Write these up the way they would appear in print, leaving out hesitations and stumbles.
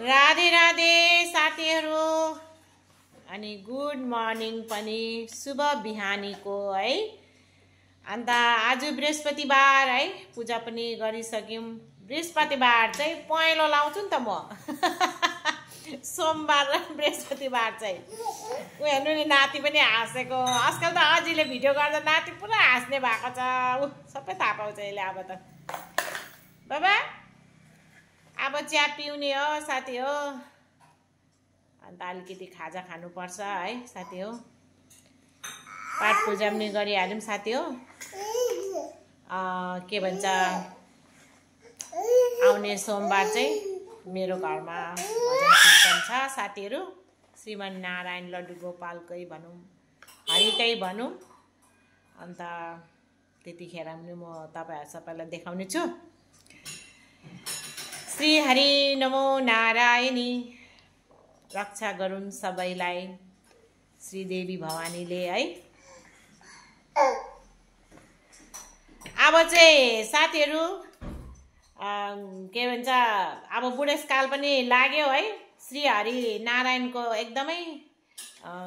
राधे राधे साथीहरु अनि good morning पनि शुभ बिहानीको है। अन्त आज बृहस्पतिबार है, पूजा पनि गरिसक्यौं। बृहस्पतिबार चाहिँ पहेँलो लाउँछु नि त म। सोमबार र बृहस्पतिबार चाहिँ उ हेर्नु नि, नाति पनि हाँसेको। आजकल त अजीले भिडियो गर्दा नाति पुरा हाँस्ने भएको छ। उ सबै थाहा पाउँछ यसले अब त। बाबा अब चिया पिउने हो साथी हो। अन्त अलिकति खाजा खानुपर्छ है साथी हो। पाठ पूजा पनि गरिहाल्यौं साथी हो। के भन्छ, आउने सोमबार चाहिँ मेरो घरमा भजन कीर्तन छ साथीहरु। श्रीमान नारायण लड्डु गोपालकै भनौं, हरिकै भनौं। अन्त त्यतिखेर पनि म तपाईहरु सबैलाई देखाउने छु। श्री हरि नमो नारायणी, रक्षा गरून् सबैलाई श्री देवी भवानीले है। अब चाहिँ साथीहरु के भन्छ, अब बुढेसकाल पनि लाग्यो है। श्री हरि नारायणको एकदमै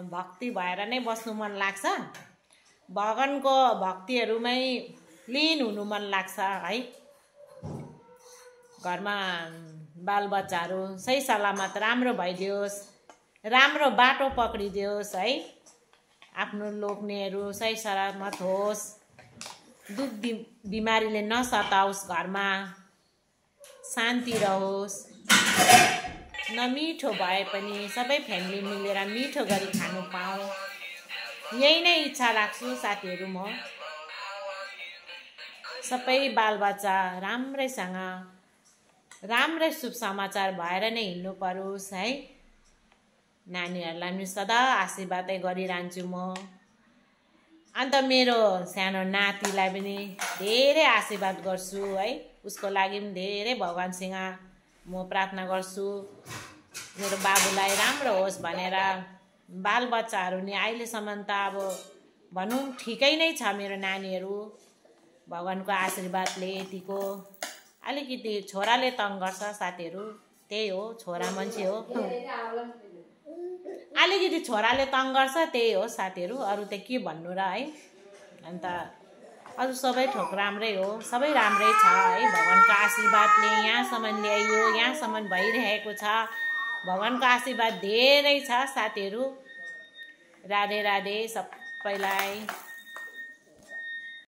भक्ति भएर नै बस्नु मन लाग्छ। भगवानको भक्तिहरुमै लीन हुनु मन लाग्छ है। घरमा बालबच्चाहरु सही सलामत राम्रो भइदियोस्, राम्रो बाटो पक्रिदियोस् है। आफ्नो लोग्नेहरु सही सलामत होस्, दुख बिमारीले नसताओस्, घरमा शान्ति रहोस्। नमिठो भए पनि सबै फ्यामिली मिलेर मिठो गरी खानु पाऊँ, यही नै इच्छा राख्छु साथीहरु। म सबै बालबच्चा राम्रैसँग राम्रै शुभ समाचार भएर नै हिँड्नु परोस् है। नानीहरुलाई पनि सदा आशीर्वादै गरिरहन्छु म। अन्त मेरो सानो नातिलाई पनि धेरै आशीर्वाद गर्छु है। उसको लागि पनि धेरै भगवानसँग म प्रार्थना गर्छु, मेरो बाबुलाई राम्रो होस् भनेर। बालबच्चाहरु नि अहिलेसम्म त अब भनौं ठिकै नै छ मेरो नानीहरु, भगवानको आशीर्वादले। यतिको अलिकति छोराले तंग गर्छ साथीहरु, त्यही हो, छोरा मान्छे हो। अलिकति छोराले तंग गर्छ, त्यही हो साथीहरु, अरु त के भन्नु र है। अन्त अरु सबै ठोक राम्रै हो, सबै राम्रै छ है। भगवानको आशीर्वादले यहाँसम्म ल्याइयो, यहाँसम्म भइरहेको छ। भगवानको आशीर्वाद धेरै छ साथीहरु। राधे राधे सबैलाई।